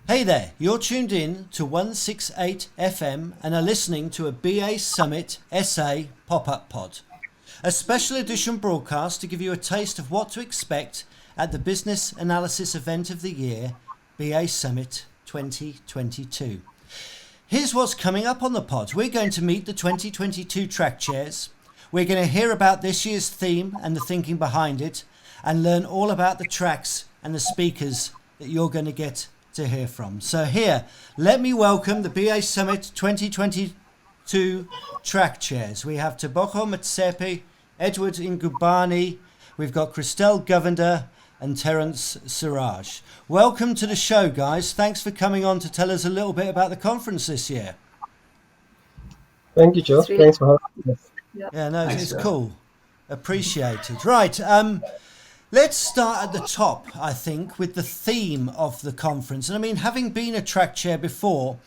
Hey there, you're tuned in to 168FM and are listening to a BA Summit SA pop-up pod, a special edition broadcast to give you a taste of what to expect at the Business Analysis Event of the Year, BA Summit 2022. Here's what's coming up on the pod. We're going to meet the 2022 track chairs. We're going to hear about this year's theme and the thinking behind it, and learn all about the tracks and the speakers that you're going to get to hear from. So here, let me welcome the BA Summit 2022 track chairs. We have Tebogo Matsepe, Edward Ngubane, we've got Christelle Govender and Terence Sewraj. Welcome to the show, guys. Thanks for coming on to tell us a little bit about the conference this year. Thank you, Joe. Thanks for having us. Yeah, no, it's cool. Appreciated. Right. Let's start at the top, I think, with the theme of the conference. And I mean, having been a track chair before,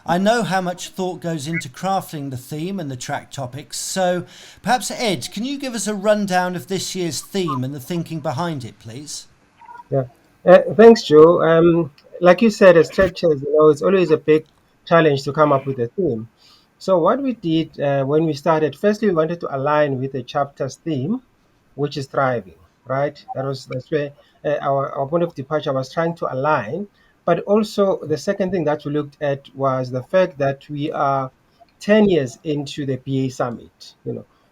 I know how much thought goes into crafting the theme and the track topics. So perhaps, Ed, can you give us a rundown of this year's theme and the thinking behind it, please? Yeah. Thanks, Joe. Like you said, as track chairs, it's always a big challenge to come up with a theme. So what we did when we started, firstly, we wanted to align with the chapter's theme, which is thriving. Right, that's where our point of departure was trying to align. But also the second thing that we looked at was the fact that we are 10 years into the BA summit.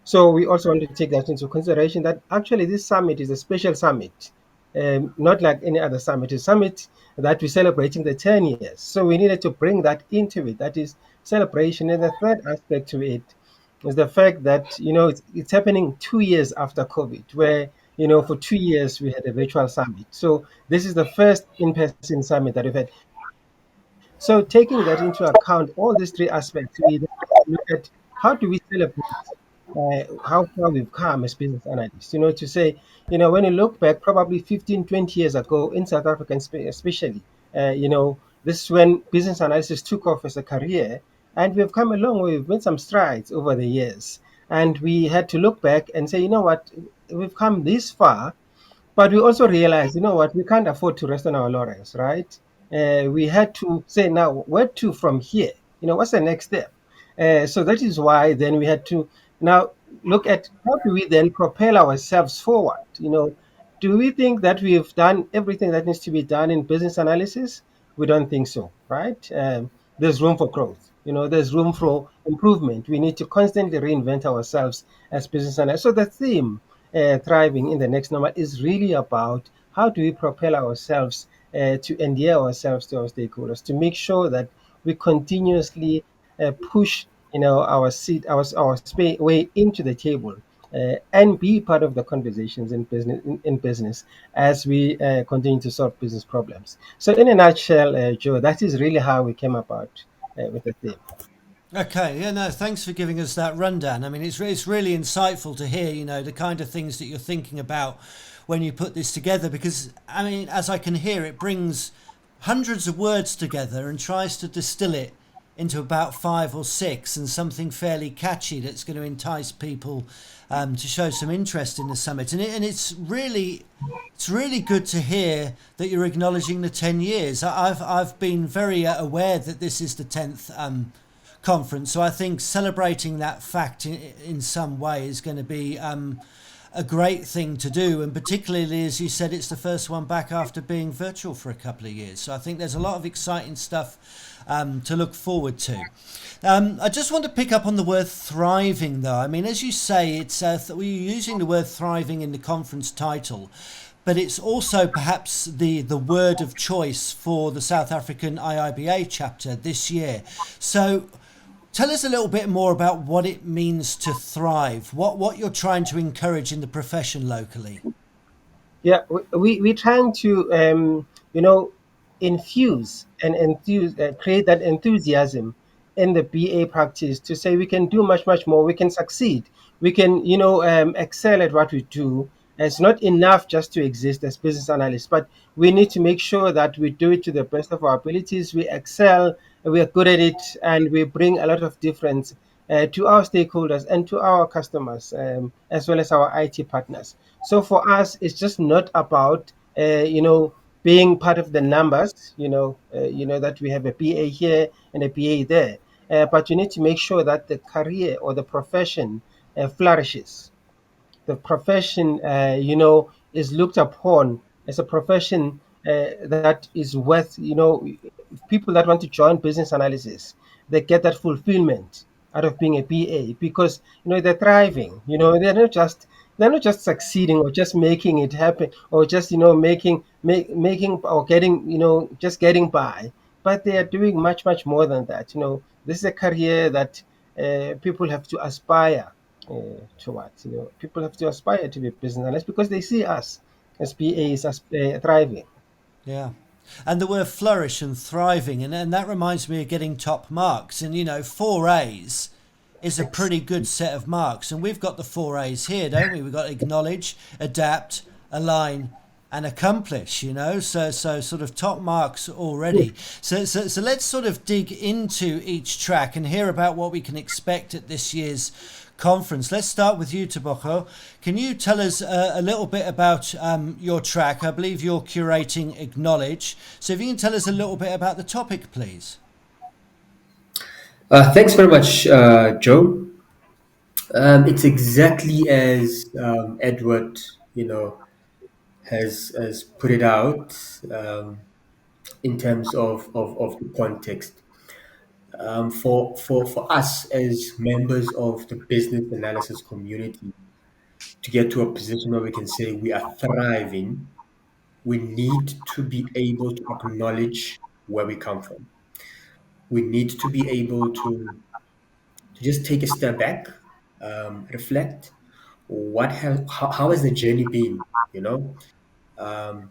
So we also want to take that into consideration that actually this summit is a special summit, not like any other summit. It's a summit that we're celebrating the 10 years. So we needed to bring that into it. That is celebration. And the third aspect to it is the fact that it's happening 2 years after COVID, where for 2 years we had a virtual summit. So this is the first in-person summit that we've had. So taking that into account, all these three aspects, we look at how do we celebrate how far we've come as business analysts. To say, when you look back, probably 15, 20 years ago in South Africa, especially, this is when business analysis took off as a career, and we've come a long way. We've made some strides over the years, and we had to look back and say, we've come this far, but we also realized, we can't afford to rest on our laurels, right? We had to say, now, where to from here? What's the next step? So that is why then we had to now look at how do we then propel ourselves forward? Do we think that we've done everything that needs to be done in business analysis? We don't think so, right? There's room for growth. There's room for improvement. We need to constantly reinvent ourselves as business analysts. So the theme, thriving in the next normal, is really about how do we propel ourselves to endear ourselves to our stakeholders, to make sure that we continuously push our seat, our way into the table, and be part of the conversations in business as we continue to solve business problems. So in a nutshell, Joe, that is really how we came about with the theme. Okay, yeah, no, thanks for giving us that rundown. I mean, it's really insightful to hear, the kind of things that you're thinking about when you put this together, because, I mean, as I can hear, it brings hundreds of words together and tries to distill it into about 5 or 6 and something fairly catchy that's going to entice people to show some interest in the summit. And it's really good to hear that you're acknowledging the 10 years. I've been very aware that this is the 10th conference, so I think celebrating that fact in some way is going to be a great thing to do, and particularly, as you said, it's the first one back after being virtual for a couple of years. So I think there's a lot of exciting stuff to look forward to. I just want to pick up on the word thriving, though. I mean, as you say, it's we're using the word thriving in the conference title, but it's also perhaps the word of choice for the South African IIBA chapter this year. So tell us a little bit more about what it means to thrive, what you're trying to encourage in the profession locally. Yeah, we're trying to, infuse and create that enthusiasm in the BA practice to say we can do much, much more. We can succeed. We can, excel at what we do. It's not enough just to exist as business analysts, but we need to make sure that we do it to the best of our abilities. We excel, we are good at it, and we bring a lot of difference to our stakeholders and to our customers, as well as our IT partners. So for us, it's just not about, being part of the numbers, that we have a BA here and a BA there. But you need to make sure that the career or the profession flourishes. The profession, is looked upon as a profession that is worth, people that want to join business analysis, they get that fulfillment out of being a BA because they're thriving. They're not just succeeding or just making it happen or just making or getting just getting by, but they are doing much more than that. This is a career that people have to aspire towards. People have to aspire to be business analysts because they see us as PAs as thriving. Yeah. And the word flourish and thriving, and that reminds me of getting top marks. And, 4 A's is a pretty good set of marks. And we've got the 4 A's here, don't we? We've got acknowledge, adapt, align, and accomplish, so sort of top marks already. So let's sort of dig into each track and hear about what we can expect at this year's conference. Let's start with you, Tebogo. Can you tell us a little bit about your track? I believe you're curating Acknowledge. So if you can tell us a little bit about the topic, please. Thanks very much, Joe. It's exactly as Edward, has put it out in terms of the context. For us as members of the business analysis community to get to a position where we can say we are thriving, we need to be able to acknowledge where we come from. We need to be able to just take a step back, reflect. How has the journey been? Um,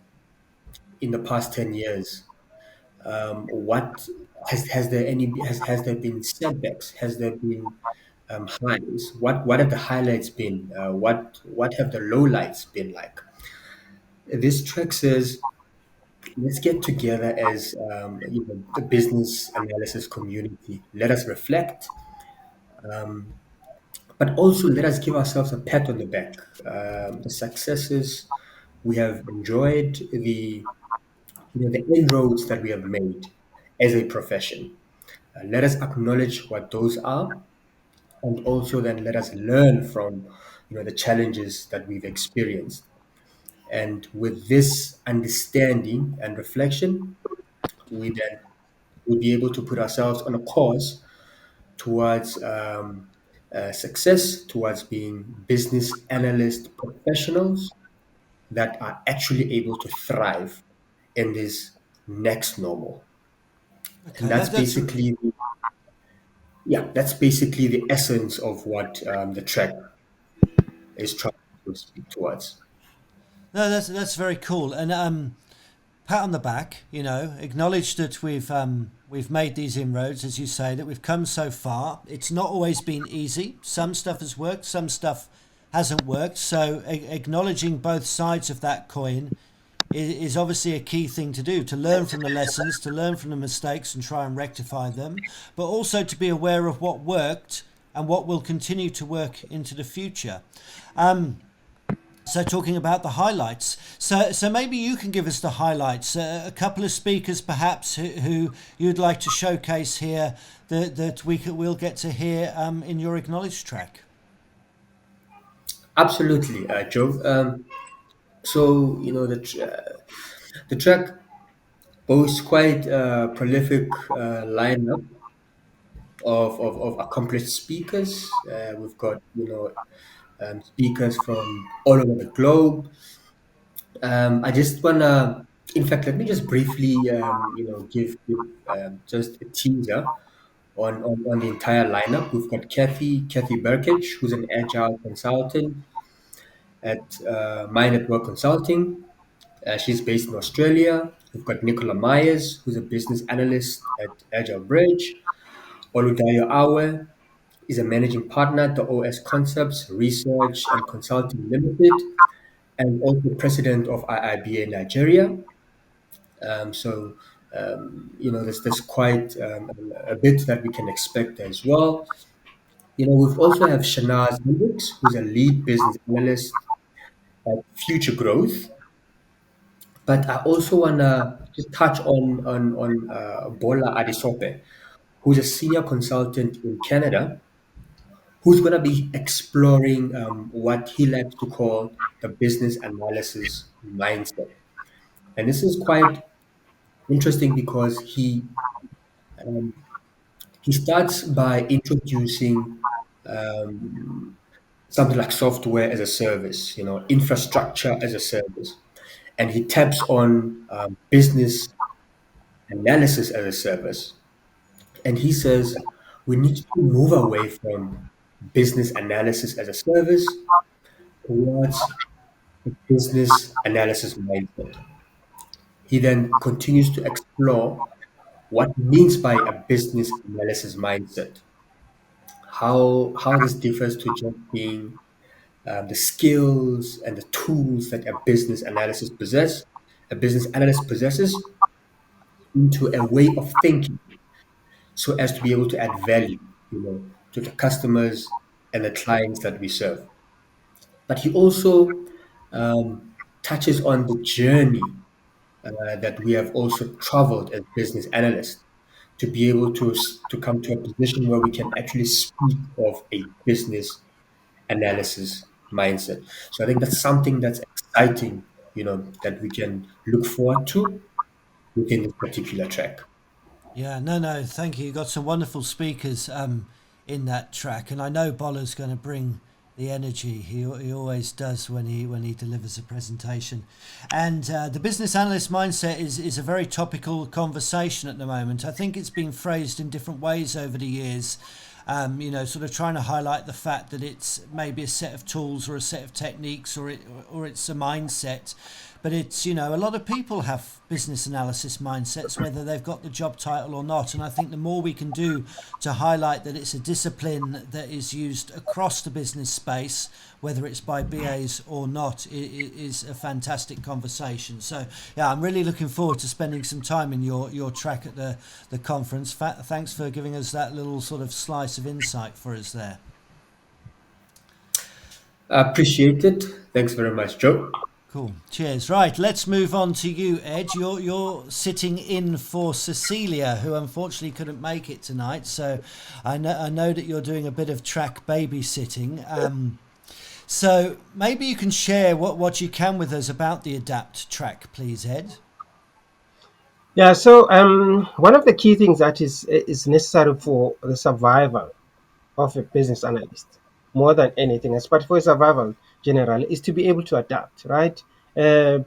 in the past 10 years, what has there been setbacks? Has there been highs? What have the highlights been? What have the lowlights been like? This track says, let's get together as the business analysis community. Let us reflect, but also let us give ourselves a pat on the back. The successes we have enjoyed, the inroads that we have made as a profession. Let us acknowledge what those are, and also then let us learn from the challenges that we've experienced. And with this understanding and reflection, we then will be able to put ourselves on a course towards success, towards being business analyst professionals that are actually able to thrive in this next normal. And Okay, that's basically the essence of what the track is trying to speak towards. no, that's very cool. And pat on the back, acknowledge that we've made these inroads, as you say, that we've come so far. It's not always been easy. Some stuff has worked, some stuff hasn't worked. So acknowledging both sides of that coin is obviously a key thing to do, to learn from the lessons, to learn from the mistakes and try and rectify them, but also to be aware of what worked and what will continue to work into the future. So talking about the highlights, so maybe you can give us the highlights. A couple of speakers, perhaps, who you'd like to showcase here that we'll get to hear in your Acknowledge track. Absolutely, Joe. So the track boasts quite a prolific lineup of accomplished speakers. We've got speakers from all over the globe. I just wanna, in fact, let me just briefly, give just a teaser on the entire lineup. We've got Kathy Burkich, who's an agile consultant at Mind at Work Consulting. She's based in Australia. We've got Nicola Myers, who's a business analyst at Agile Bridge. Oludayo Awe is a managing partner at the OS Concepts Research and Consulting Limited, and also president of IIBA Nigeria. There's quite a bit that we can expect as well. We've also have Shanaz Hendricks, who's a lead business analyst at Future Growth. But I also wanna just touch on Bola Adisope, who's a senior consultant in Canada, who's gonna be exploring what he likes to call the business analysis mindset. And this is quite interesting because um, he starts by introducing um, something like software as a service, infrastructure as a service, and he taps on business analysis as a service. And he says we need to move away from business analysis as a service towards a business analysis mindset. He then continues to explore what he means by a business analysis mindset, how this differs to just being the skills and the tools that a business analyst possesses, into a way of thinking so as to be able to add value, to the customers and the clients that we serve. But he also um, touches on the journey that we have also traveled as business analysts to be able to come to a position where we can actually speak of a business analysis mindset. So I think that's something that's exciting, that we can look forward to within this particular track. Yeah, no, no, thank you. You got some wonderful speakers in that track, and I know Boller's going to bring the energy. He always does when he delivers a presentation. And the business analyst mindset is a very topical conversation at the moment. I think it's been phrased in different ways over the years. Sort of trying to highlight the fact that it's maybe a set of tools or a set of techniques, or it's a mindset. But it's, a lot of people have business analysis mindsets, whether they've got the job title or not. And I think the more we can do to highlight that it's a discipline that is used across the business space, whether it's by BAs or not, is a fantastic conversation. So, yeah, I'm really looking forward to spending some time in your track at the conference. Thanks for giving us that little sort of slice of insight for us there. Appreciate it. Thanks very much, Joe. Cool. Cheers. Right, let's move on to you, Ed. You're sitting in for Cecilia, who unfortunately couldn't make it tonight. So I know that you're doing a bit of track babysitting. So maybe you can share what you can with us about the Adapt track, please, Ed. Yeah, so one of the key things that is necessary for the survival of a business analyst, more than anything else, but for survival generally, is to be able to adapt, right?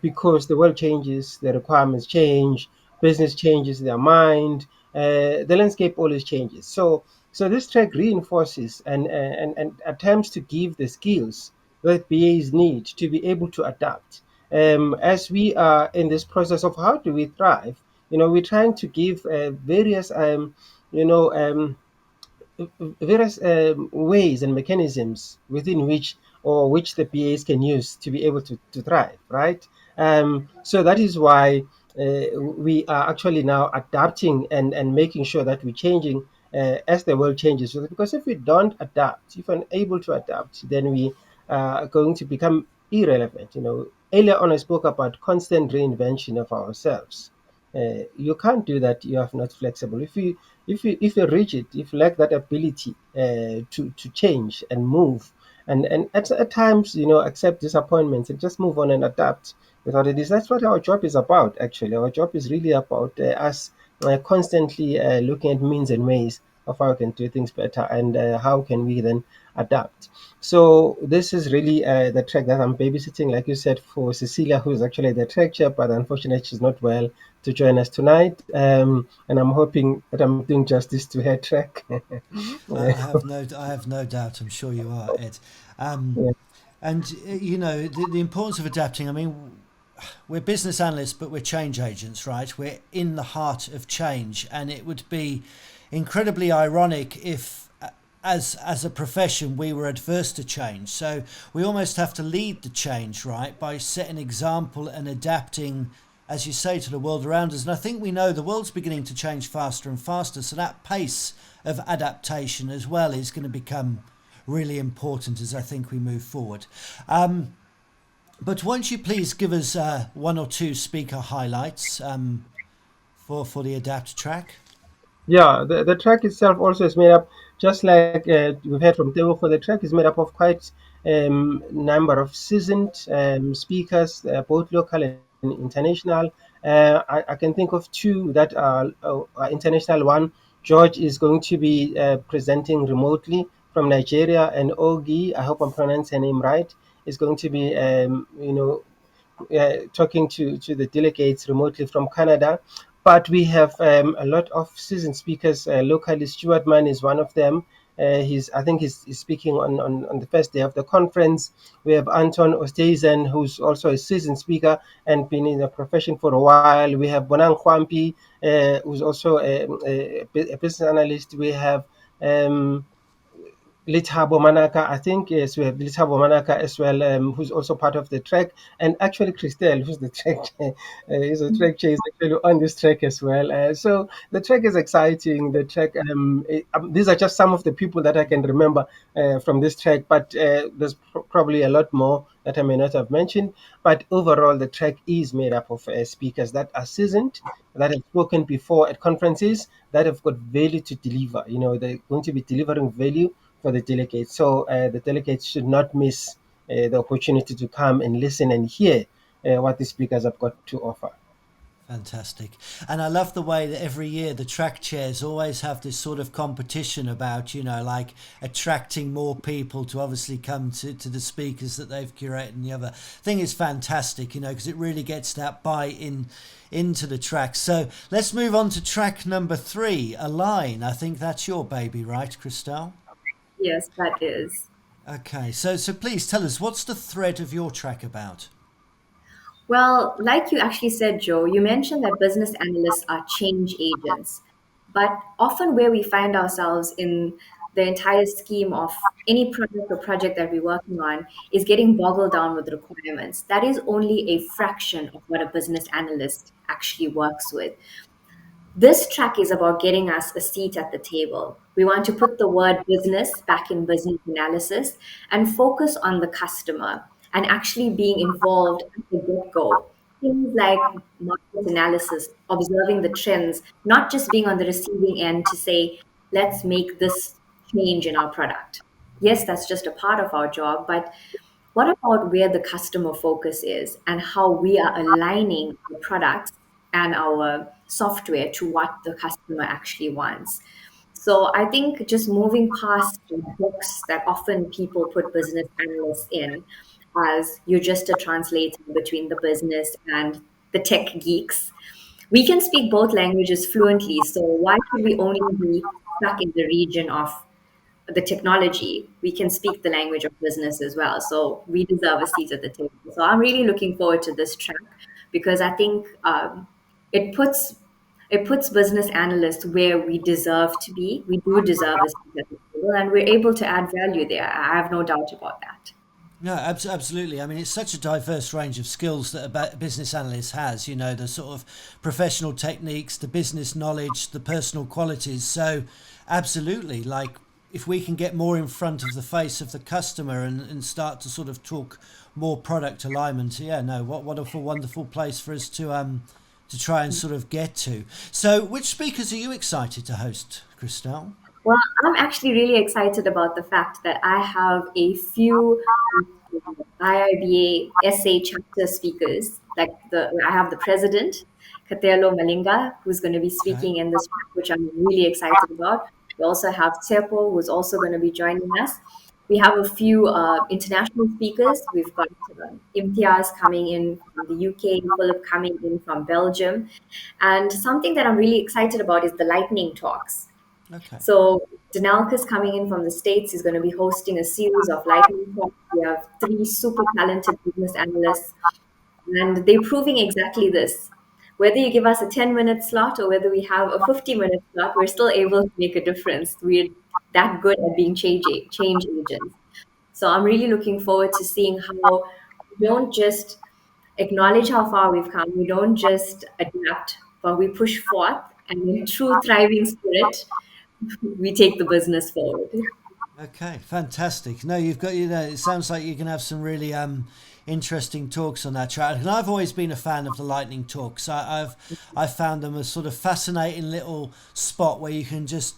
Because the world changes, the requirements change, business changes their mind, the landscape always changes. So this track reinforces and attempts to give the skills that BAs need to be able to adapt. As we are in this process of how do we thrive, we're trying to give various you know various ways and mechanisms within which the PAs can use to be able to thrive, right? So that is why we are actually now adapting and making sure that we're changing as the world changes. Because if we don't adapt, if we're unable to adapt, then we are going to become irrelevant. Earlier on, I spoke about constant reinvention of ourselves. You can't do that. You are not flexible. If you're rigid, if you lack that ability to change and move, and at times accept disappointments and just move on and adapt without it, is that's what our job is about. Actually, our job is really about us constantly looking at means and ways of how we can do things better, and how can we then adapt. So this is really the track that I'm babysitting, like you said, for Cecilia, who is actually the track chair, but unfortunately she's not well to join us tonight. And I'm hoping that I'm doing justice to her track. I have no doubt. I'm sure you are, Ed. Um, Yeah. and the importance of adapting. I mean, we're business analysts, but we're change agents, right? We're in the heart of change, and it would be incredibly ironic if, as a profession, we were adverse to change. So we almost have to lead the change, right, by setting example and adapting, as you say, to the world around us. And I think we know the world's beginning to change faster and faster, so that pace of adaptation as well is going to become really important as I think we move forward. But won't you please give us one or two speaker highlights for the Adapt track? Yeah, the track itself also is made up, just like we've heard from Tebogo, the track is made up of quite number of seasoned speakers, both local and international. I can think of two that are international. One, George is going to be presenting remotely from Nigeria, and Ogi, I hope I'm pronouncing her name right, is going to be, talking to the delegates remotely from Canada. But we have a lot of seasoned speakers locally. Stuart Mann is one of them. I think he's speaking on the first day of the conference. We have Anton Oosthuizen, who's also a seasoned speaker and been in the profession for a while. We have Bonang Kwampi, who's also a business analyst. We have Lithabo Manaka, I think, yes, we have Lithabo Manaka as well, who's also part of the track, and actually Christelle, who's the track, is a track chair, is actually on this track as well. So the track is exciting. The track, these are just some of the people that I can remember from this track, but there's probably a lot more that I may not have mentioned. But overall, the track is made up of speakers that are seasoned, that have spoken before at conferences, that have got value to deliver. They're going to be delivering value for the delegates. So the delegates should not miss the opportunity to come and listen and hear what the speakers have got to offer. Fantastic. And I love the way that every year the track chairs always have this sort of competition about, like attracting more people to obviously come to the speakers that they've curated. And the other thing is fantastic, because it really gets that buy-in into the track. So let's move on to track number 3, Align. I think that's your baby, right, Christelle? Yes, that is. Okay, so please tell us, what's the thread of your track about? Well, like you actually said, Joe, you mentioned that business analysts are change agents. But often, where we find ourselves in the entire scheme of any product or project that we're working on is getting boggled down with requirements. That is only a fraction of what a business analyst actually works with. This track is about getting us a seat at the table. We want to put the word business back in business analysis and focus on the customer and actually being involved at the get go. Things like market analysis, observing the trends, not just being on the receiving end to say, let's make this change in our product. Yes, that's just a part of our job, but what about where the customer focus is and how we are aligning the products and our software to what the customer actually wants? So I think just moving past the box that often people put business analysts in as you're just a translator between the business and the tech geeks. We can speak both languages fluently, so why should we only be stuck in the region of the technology? We can speak the language of business as well. So we deserve a seat at the table. So I'm really looking forward to this track because I think it puts it puts business analysts where we deserve to be. We do deserve a seat at the table, and we're able to add value there. I have no doubt about that. No, absolutely. I mean, it's such a diverse range of skills that a business analyst has, the sort of professional techniques, the business knowledge, the personal qualities. So, absolutely, like if we can get more in front of the face of the customer and start to sort of talk more product alignment, yeah, no, what wonderful, wonderful place for us to try and sort of get to. So, which speakers are you excited to host, Christelle? Well, I'm actually really excited about the fact that I have a few IIBA SA chapter speakers. I have the president, Katelo Malinga, who's going to be Okay. speaking in this track, which I'm really excited about. We also have Tsepo, who's also going to be joining us. We have a few international speakers. We've got Imtiaz coming in from the UK, Philip coming in from Belgium. And something that I'm really excited about is the lightning talks. Okay. So Denalka is coming in from the States. He's going to be hosting a series of lightning talks. We have three super talented business analysts, and they're proving exactly this. Whether you give us a 10-minute slot or whether we have a 50-minute slot, we're still able to make a difference. We're that good at being change agents. So I'm really looking forward to seeing how we don't just acknowledge how far we've come, we don't just adapt, but we push forth, and in true thriving spirit, we take the business forward. Okay, fantastic. No, you've got, it sounds like you can have some really interesting talks on that track. And I've always been a fan of the lightning talks. I've found them a sort of fascinating little spot where you can just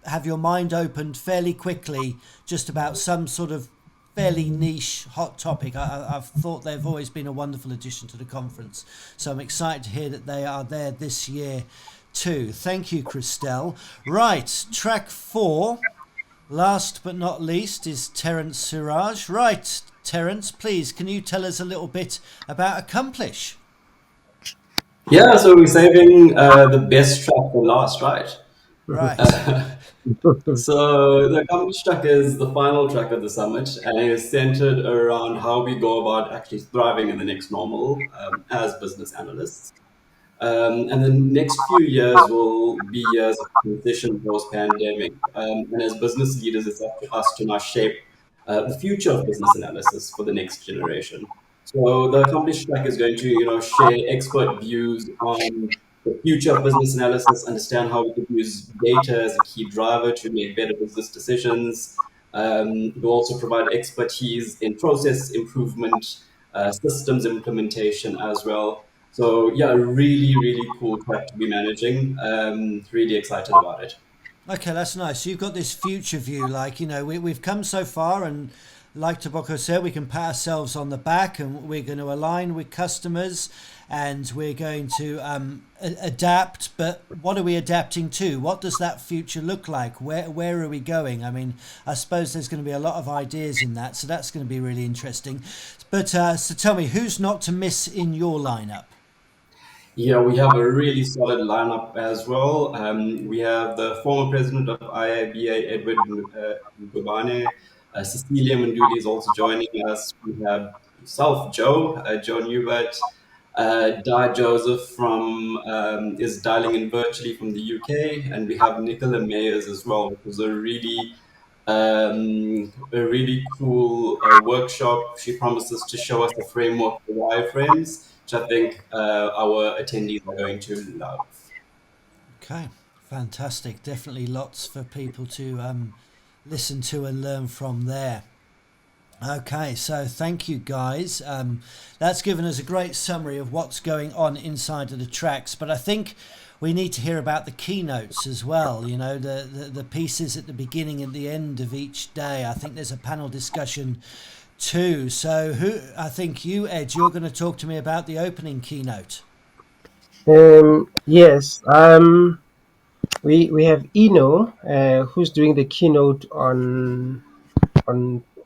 have your mind opened fairly quickly just about some sort of fairly niche hot topic. I've thought they've always been a wonderful addition to the conference. So I'm excited to hear that they are there this year too. Thank you, Christelle. Right, track 4, last but not least, is Terrance Sewraj. Right, Terence, please, can you tell us a little bit about Accomplish? Yeah, so we're saving the best track for last, right? Right. So the Accomplish track is the final track of the summit, and it is centered around how we go about actually thriving in the next normal as business analysts. And the next few years will be years of transition post-pandemic. And as business leaders, it's up to us to now shape the future of business analysis for the next generation. So the accomplished track is going to, share expert views on the future of business analysis, understand how we could use data as a key driver to make better business decisions. We'll also provide expertise in process improvement, systems implementation as well. So yeah, a really, really cool track to be managing. Really excited about it. Okay, that's nice. So you've got this future view, like, we've come so far, and like Tebogo said, we can pat ourselves on the back, and we're going to align with customers, and we're going to adapt. But what are we adapting to? What does that future look like? Where are we going? I mean, I suppose there's going to be a lot of ideas in that, so that's going to be really interesting. But so tell me, who's not to miss in your lineup? Yeah, we have a really solid lineup as well. We have the former president of IIBA, Edward Ngubane. Cecilia Manduli is also joining us. We have yourself, Joe, Joe Newbert. Di Joseph is dialing in virtually from the UK, and we have Nicola Mayers as well, which was a really cool workshop. She promises to show us the framework for wireframes, which I think our attendees are going to love. Okay, fantastic. Definitely lots for people to listen to and learn from there. Okay, so thank you guys. That's given us a great summary of what's going on inside of the tracks, but I think we need to hear about the keynotes as well, the pieces at the beginning and the end of each day. I think there's a panel discussion too. So I think you, Ed, you're going to talk to me about the opening keynote. Yes. We have who's doing the keynote on.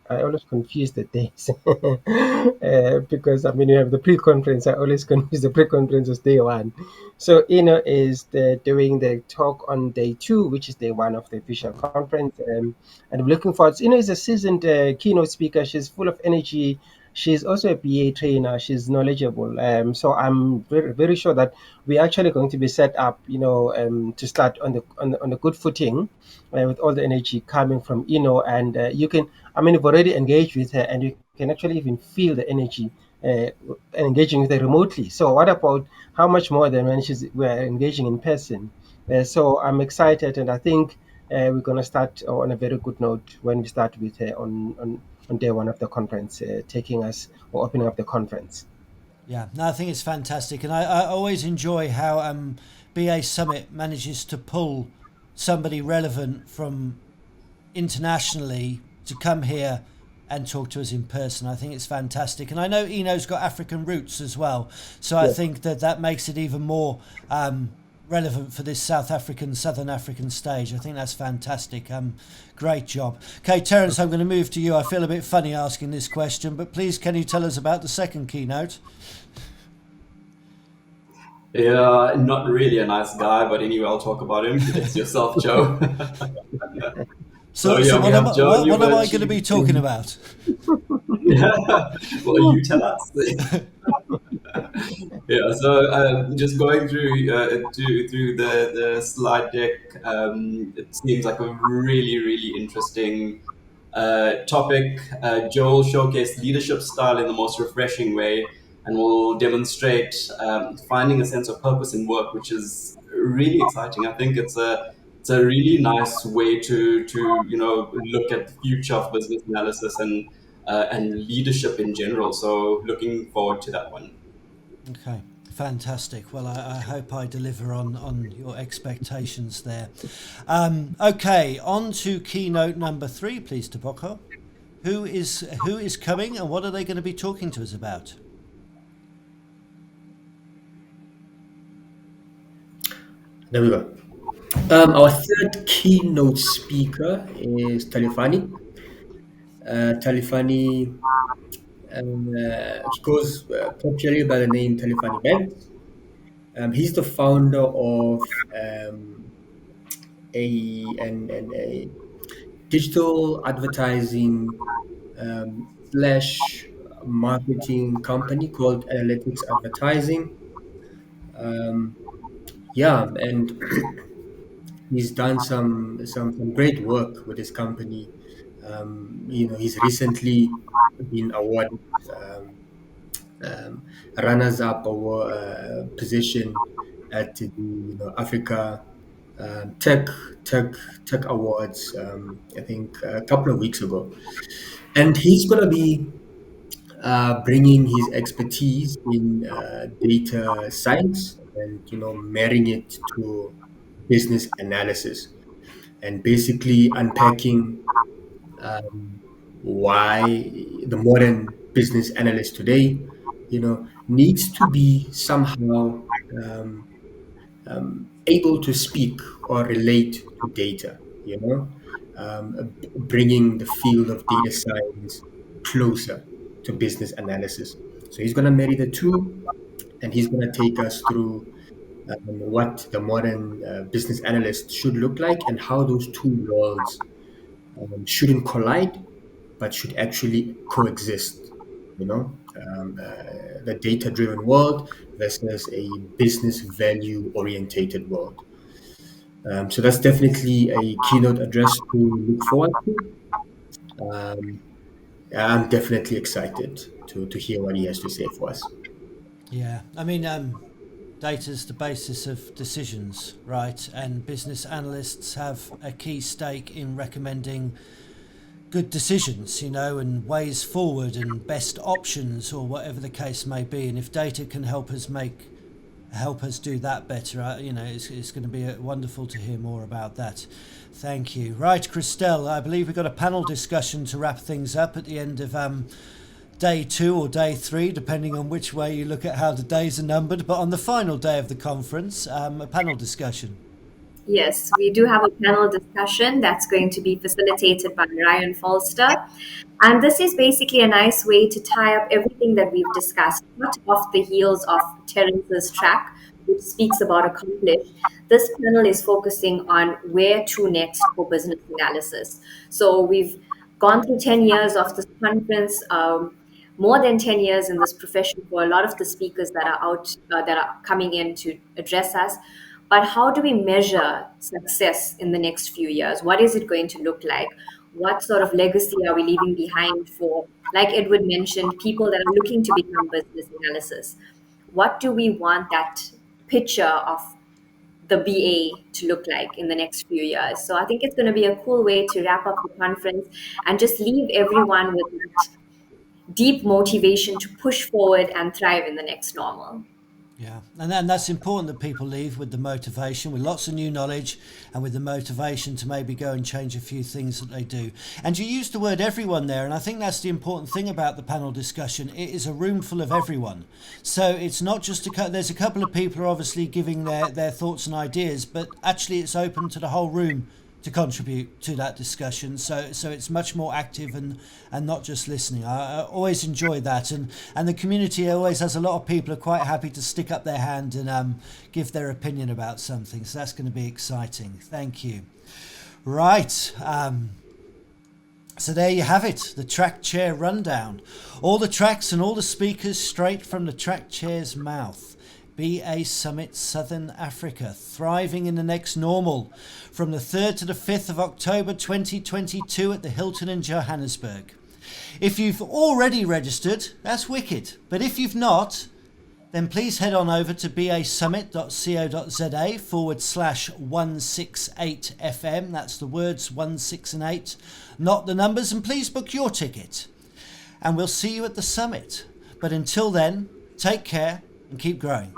I always confuse the days because you have the pre-conference. I always confuse the pre-conference as day one. So is doing the talk on day 2, which is day 1 of the official conference, and I'm looking forward. Is a seasoned keynote speaker. She's full of energy. She's also a BA trainer. She's knowledgeable. So I'm very, very sure that we're actually going to be set up, to start on the good footing, with all the energy coming from and you can. We've already engaged with her, and you can actually even feel the energy engaging with her remotely. So what about how much more than when we're engaging in person? So I'm excited, and I think we're going to start on a very good note when we start with her on day 1 of the conference, taking us or opening up the conference. Yeah, no, I think it's fantastic, and I always enjoy how BA Summit manages to pull somebody relevant from internationally to come here and talk to us in person. I think it's fantastic, and I know Eno's got African roots as well, so I think that makes it even more relevant for this Southern African stage. I think that's fantastic. Great job. Okay, Terence, I'm going to move to you. I feel a bit funny asking this question, but please, can you tell us about the second keynote? Yeah, not really a nice guy, but anyway, I'll talk about him. It's yourself, Joe. So yeah, what am I going to be talking about? Well, you tell us. Yeah, so just going through the slide deck, it seems like a really, really interesting topic. Joel showcased leadership style in the most refreshing way, and will demonstrate finding a sense of purpose in work, which is really exciting. I think it's a really nice way to look at the future of business analysis, and and leadership in general. So looking forward to that one. Okay, fantastic. Well, I hope I deliver on your expectations there. Okay, on to keynote number 3, please, Tebogo. Who is coming, and what are they going to be talking to us about? There we go. Our third keynote speaker is Talifani. Talifani, he goes popularly by the name Talifani Banks. He's the founder of a digital advertising slash marketing company called Analytics Advertising. Yeah, and he's done some great work with his company. He's recently been awarded um, runners-up award position at the Africa um, Tech Tech Tech Awards. I think a couple of weeks ago, and he's going to be bringing his expertise in data science and marrying it to business analysis and basically unpacking why the modern business analyst today, needs to be somehow able to speak or relate to data, bringing the field of data science closer to business analysis. So he's going to marry the two, and he's going to take us through what the modern business analyst should look like and how those two worlds shouldn't collide, but should actually coexist. The data-driven world versus a business value-orientated world. So that's definitely a keynote address to look forward to. I'm definitely excited to hear what he has to say for us. Yeah, I mean, data is the basis of decisions, right? And business analysts have a key stake in recommending good decisions, and ways forward and best options, or whatever the case may be. And if data can help us do that better, it's going to be wonderful to hear more about that. Thank you. Right, Christelle, I believe we've got a panel discussion to wrap things up at the end of day 2 or day 3, depending on which way you look at how the days are numbered. But on the final day of the conference, a panel discussion. Yes, we do have a panel discussion that's going to be facilitated by Ryan Falster. And this is basically a nice way to tie up everything that we've discussed, not off the heels of Terence's track, which speaks about accomplish. This panel is focusing on where to next for business analysis. So we've gone through 10 years of this conference, more than 10 years in this profession for a lot of the speakers that are out, that are coming in to address us. But how do we measure success in the next few years? What is it going to look like? What sort of legacy are we leaving behind for, like Edward mentioned, people that are looking to become business analysts? What do we want that picture of the BA to look like in the next few years? So I think it's going to be a cool way to wrap up the conference and just leave everyone with that deep motivation to push forward and thrive in the next normal. Yeah, and then that's important that people leave with the motivation, with lots of new knowledge, and with the motivation to maybe go and change a few things that they do. And you used the word everyone there, and I think that's the important thing about the panel discussion. It is a room full of everyone. So it's not just there's a couple of people who are obviously giving their thoughts and ideas, but actually it's open to the whole room to contribute to that discussion, so it's much more active and not just listening. I always enjoy that, and the community always has a lot of people who are quite happy to stick up their hand and give their opinion about something, so that's going to be exciting. Thank you. Right, so there you have it, the track chair rundown. All the tracks and all the speakers straight from the track chair's mouth. BA Summit Southern Africa, thriving in the next normal, from the 3rd to the 5th of October 2022 at the Hilton in Johannesburg. If you've already registered, that's wicked. But if you've not, then please head on over to basummit.co.za/168FM. That's the words 1, 6 and 8, not the numbers, and please book your ticket. and we'll see you at the summit. But until then, take care and keep growing.